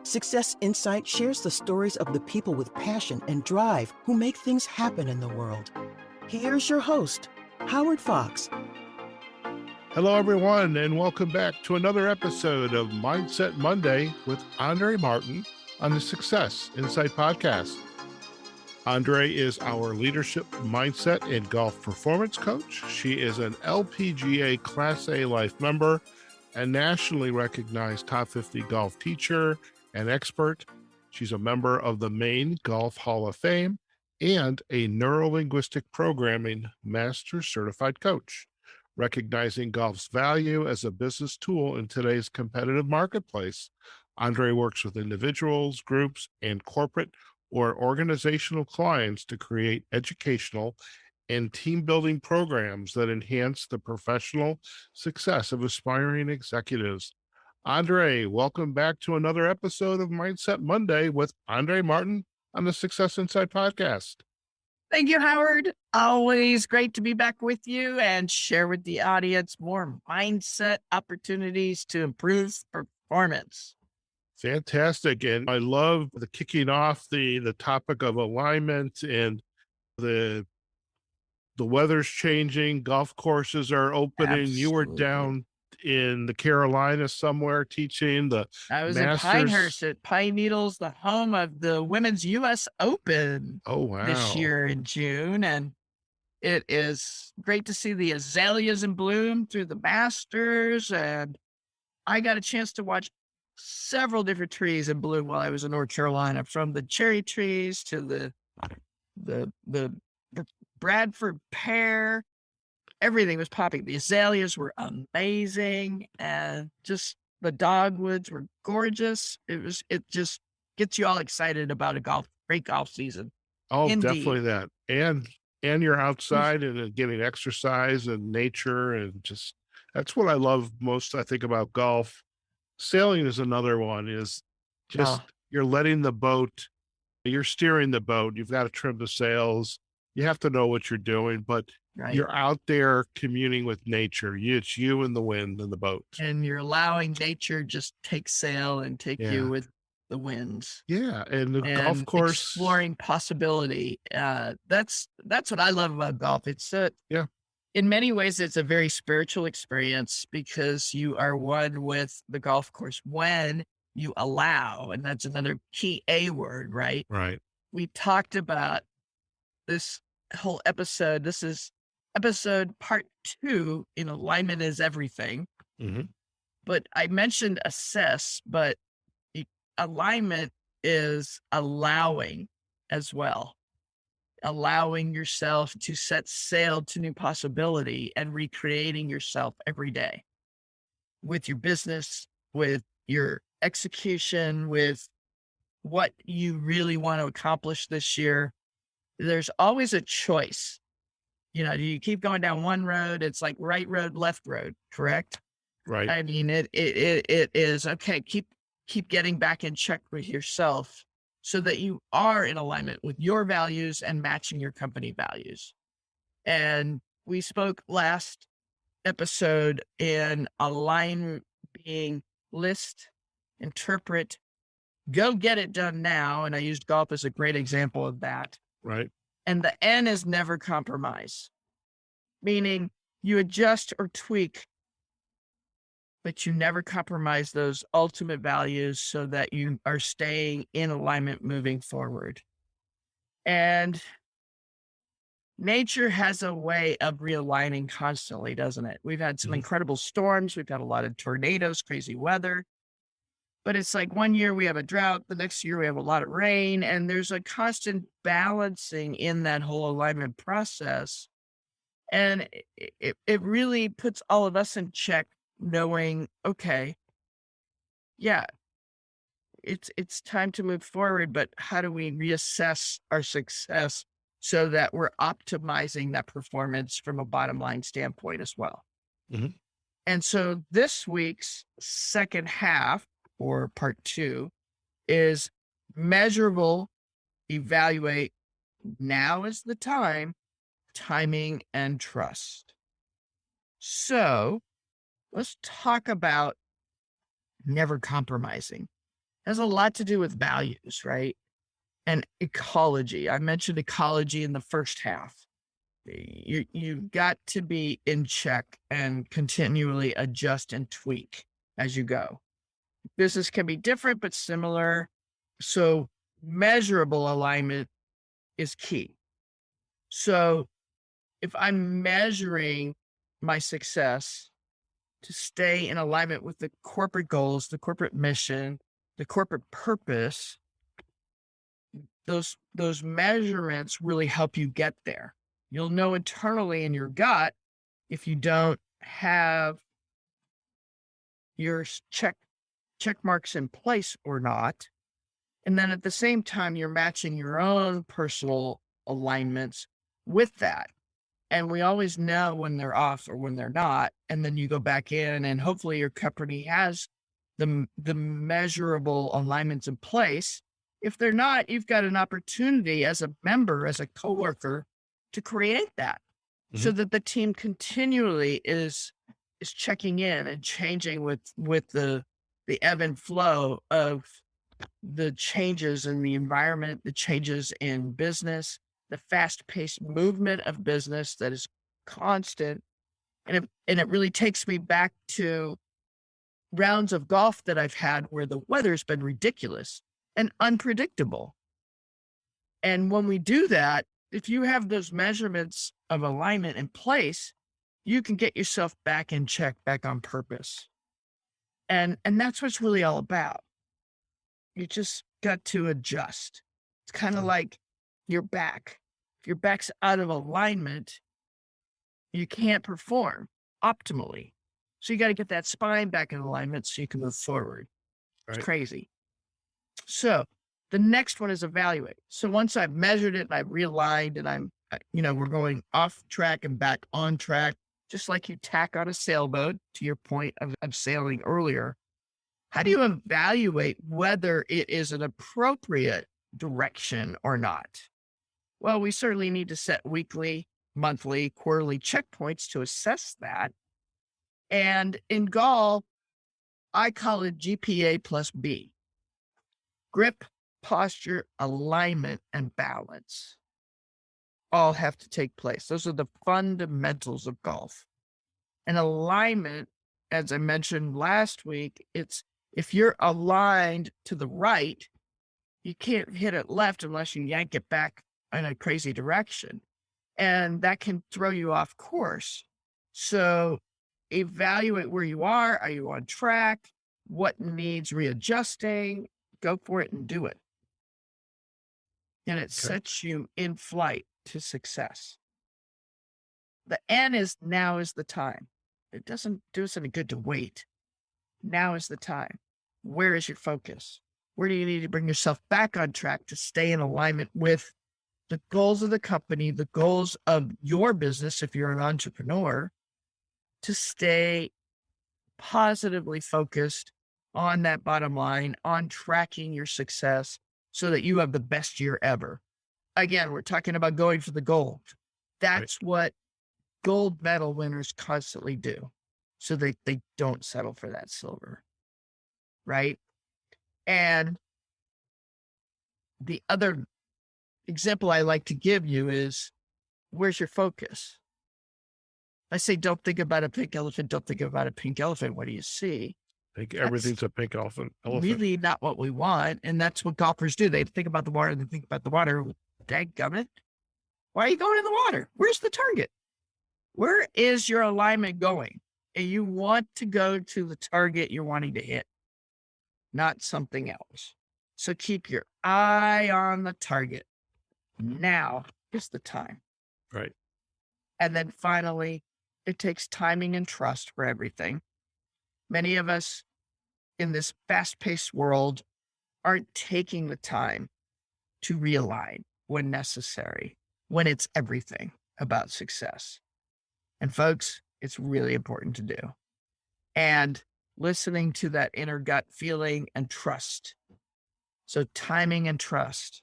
Success Insight shares the stories of the people with passion and drive who make things happen in the world. Here's your host, Howard Fox. Hello, everyone, and welcome back to another episode of Mindset Monday with Andree Martin on the Success Insight podcast. Andree is our leadership, mindset, and golf performance coach. She is an LPGA Class A Life member, a nationally recognized top 50 golf teacher and expert. She's a member of the Maine Golf Hall of Fame and a Neurolinguistic Programming Master Certified Coach. Recognizing golf's value as a business tool in today's competitive marketplace, Andree works with individuals, groups, and corporate or organizational clients to create educational and team-building programs that enhance the professional success of aspiring executives. Andree, welcome back to another episode of Mindset Monday with Andree Martin on the Success Insight podcast. Thank you, Howard. Always great to be back with you and share with the audience more mindset opportunities to improve performance. Fantastic. And I love the kicking off the topic of alignment, and the weather's changing. Golf courses are opening. Absolutely. You were down in the Carolinas somewhere teaching I was Masters. at Pinehurst at Pine Needles, the home of the Women's U.S. Open this year in June. And it is great to see the azaleas in bloom through the Masters. And I got a chance to watch several different trees in bloom while I was in North Carolina, from the cherry trees to the Bradford pear. Everything was popping. The azaleas were amazing, and just the dogwoods were gorgeous. It just gets you all excited about a great golf season. Oh, Indeed. Definitely that. And you're outside and getting exercise and nature, and just, that's what I love most, I think, about golf. Sailing is another one, is just, you're letting the boat, you're steering the boat. You've got to trim the sails. You have to know what you're doing, but you're out there communing with nature. It's you and the wind and the boat. And you're allowing nature just take sail and take you with the winds. Yeah. And the golf course. Exploring possibility. That's what I love about golf. It's in many ways, it's a very spiritual experience, because you are one with the golf course when you allow, and that's another key A word, right? Right. We talked about this whole episode. This is episode part 2 in Alignment is Everything. Mm-hmm. But I mentioned assess, but alignment is allowing as well. Allowing yourself to set sail to new possibility and recreating yourself every day with your business, with your execution, with what you really want to accomplish this year. There's always a choice. You know, you keep going down one road. It's like right road, left road, correct? Right. I mean, it is okay. Keep getting back in check with yourself, so that you are in alignment with your values and matching your company values. And we spoke last episode in align being list, interpret, go get it done now. And I used golf as a great example of that. Right. And the N is never compromise, meaning you adjust or tweak, but you never compromise those ultimate values, so that you are staying in alignment moving forward. And nature has a way of realigning constantly, doesn't it? We've had some incredible storms. We've had a lot of tornadoes, crazy weather. But it's like one year we have a drought, the next year we have a lot of rain, and there's a constant balancing in that whole alignment process. And it really puts all of us in check, knowing, okay, it's time to move forward, but how do we reassess our success so that we're optimizing that performance from a bottom line standpoint as well? Mm-hmm. And so this week's second half, or part 2, is measurable, evaluate, now is the time, timing, and trust. So let's talk about never compromising. has a lot to do with values, right? And ecology. I mentioned ecology in the first half. You've got to be in check and continually adjust and tweak as you go. Business can be different, but similar. So measurable alignment is key. So if I'm measuring my success to stay in alignment with the corporate goals, the corporate mission, the corporate purpose, those measurements really help you get there. You'll know internally in your gut if you don't have your check marks in place or not. And then at the same time, you're matching your own personal alignments with that. And we always know when they're off or when they're not. And then you go back in and hopefully your company has the measurable alignments in place. If they're not, you've got an opportunity as a member, as a coworker, to create that so that the team continually is checking in and changing with the ebb and flow of the changes in the environment, the changes in business, the fast-paced movement of business that is constant. And it really takes me back to rounds of golf that I've had where the weather's been ridiculous and unpredictable. And when we do that, if you have those measurements of alignment in place, you can get yourself back in check, back on purpose. And that's what it's really all about. You just got to adjust. It's kind of like your back. If your back's out of alignment, you can't perform optimally. So you got to get that spine back in alignment so you can move forward. Right. It's crazy. So the next one is evaluate. So once I've measured it and I've realigned and we're going off track and back on track, just like you tack on a sailboat, to your point of sailing earlier. How do you evaluate whether it is an appropriate direction or not? Well, we certainly need to set weekly, monthly, quarterly checkpoints to assess that. And in golf, I call it GPA plus B. Grip, posture, alignment, and balance all have to take place. Those are the fundamentals of golf. And alignment, as I mentioned last week, it's if you're aligned to the right, you can't hit it left unless you yank it back in a crazy direction. And that can throw you off course. So evaluate where you are. Are you on track? What needs readjusting? Go for it and do it. And it sets you in flight to success. The N is now is the time. It doesn't do us any good to wait. Now is the time. Where is your focus? Where do you need to bring yourself back on track to stay in alignment with the goals of the company, the goals of your business, if you're an entrepreneur, to stay positively focused on that bottom line, on tracking your success so that you have the best year ever. Again, we're talking about going for the gold. That's what gold medal winners constantly do. So they don't settle for that silver. Right? And the other example I like to give you is, where's your focus? I say, don't think about a pink elephant. Don't think about a pink elephant. What do you see? I think everything's a pink elephant. Really not what we want. And that's what golfers do. They think about the water. They think about the water. Dadgummit. Why are you going in the water? Where's the target? Where is your alignment going? And you want to go to the target you're wanting to hit, not something else. So keep your eye on the target. Now is the time. Right. And then finally, it takes timing and trust for everything. Many of us in this fast-paced world aren't taking the time to realign when necessary, when it's everything about success. And folks, it's really important to do. And listening to that inner gut feeling and trust. So timing and trust.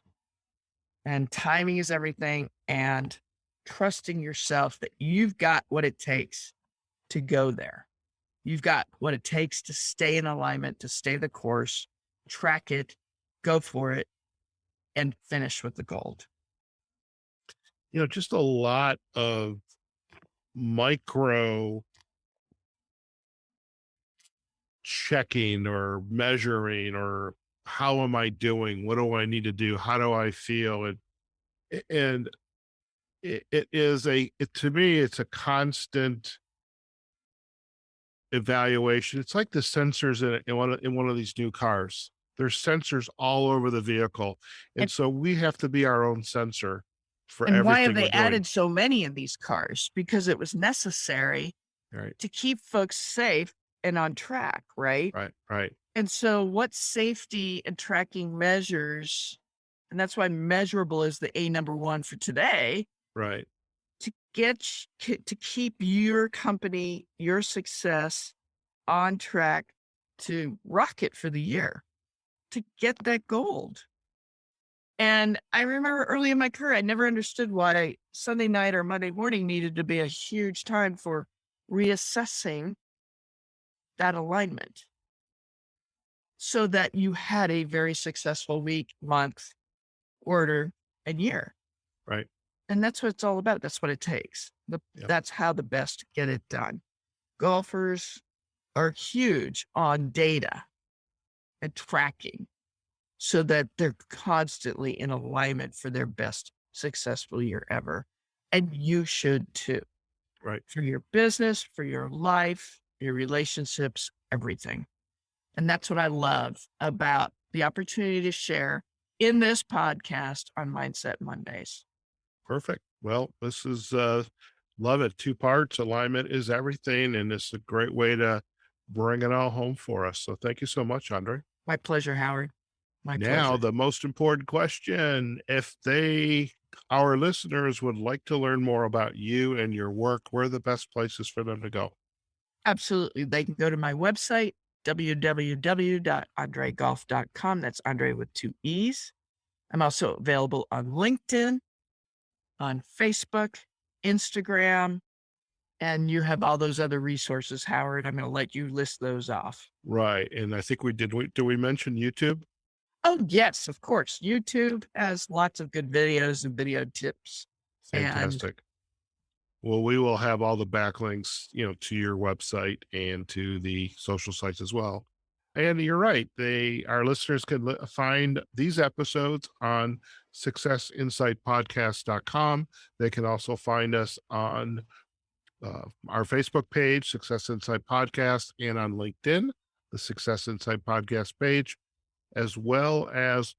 And timing is everything. And trusting yourself that you've got what it takes to go there. You've got what it takes to stay in alignment, to stay the course, track it, go for it, and finish with the gold. Just a lot of micro checking or measuring, or how am I doing? What do I need to do? How do I feel? And to me, it's a constant evaluation. It's like the sensors in one of these new cars. There's sensors all over the vehicle. And so we have to be our own sensor for everything. And why have we're they doing. added so many in these cars? Because it was necessary to keep folks safe and on track, right? Right. And so what safety and tracking measures, and that's why measurable is the number one for today. Right. To keep your company, your success on track to rocket for the year, to get that gold. And I remember early in my career, I never understood why Sunday night or Monday morning needed to be a huge time for reassessing that alignment so that you had a very successful week, month, quarter, and year. Right. And that's what it's all about. That's what it takes. That's how the best get it done. Golfers are huge on data and tracking so that they're constantly in alignment for their best successful year ever. And you should too. Right. For your business, for your life, your relationships, everything. And that's what I love about the opportunity to share in this podcast on Mindset Mondays. Perfect. Well, this is, love it. 2 parts. Alignment is everything. And it's a great way to bring it all home for us. So thank you so much, Andree. My pleasure, Howard. My Now, pleasure. the most important question, if our listeners would like to learn more about you and your work, where are the best places for them to go? Absolutely. They can go to my website, www.andreegolf.com. That's Andree with 2 E's. I'm also available on LinkedIn, on Facebook, Instagram, and you have all those other resources, Howard. I'm going to let you list those off. Right. And I think did we mention YouTube? Oh, yes, of course. YouTube has lots of good videos and video tips. Fantastic. Well, we will have all the backlinks, to your website and to the social sites as well. And you're right. Our listeners can find these episodes on successinsightpodcast.com. They can also find us on our Facebook page, Success Insight Podcast, and on LinkedIn, the Success Insight Podcast page, as well as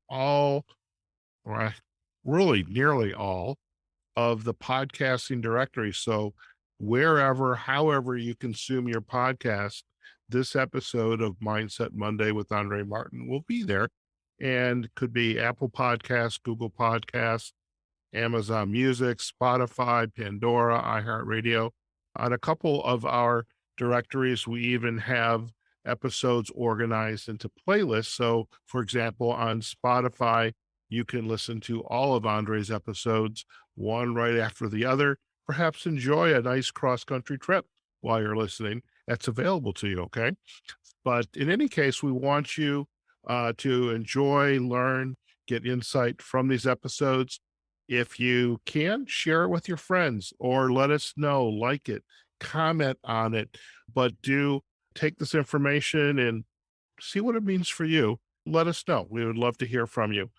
nearly all of the podcasting directory. So however you consume your podcast, this episode of Mindset Monday with Andree Martin will be there, and could be Apple Podcasts, Google Podcasts, Amazon Music, Spotify, Pandora, iHeartRadio. On a couple of our directories, we even have episodes organized into playlists. So, for example, on Spotify, you can listen to all of Andree's episodes, one right after the other. Perhaps enjoy a nice cross-country trip while you're listening. That's available to you, okay? But in any case, we want you to enjoy, learn, get insight from these episodes. If you can, share it with your friends or let us know, like it, comment on it, but do take this information and see what it means for you. Let us know. We would love to hear from you.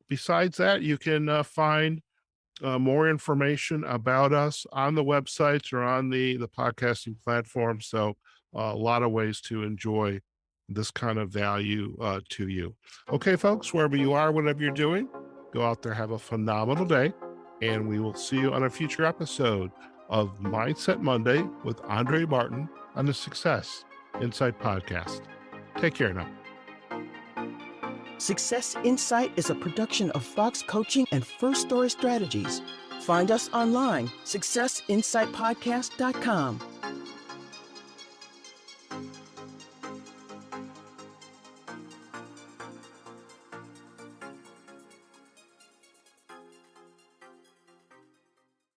Besides that, you can find more information about us on the websites or on the podcasting platform. So a lot of ways to enjoy this kind of value to you. Okay, folks, wherever you are, whatever you're doing, go out there, have a phenomenal day, and we will see you on a future episode of Mindset Monday with Andree Martin on the Success Insight Podcast. Take care now. Success Insight is a production of Fox Coaching and First Story Strategies. Find us online, successinsightpodcast.com.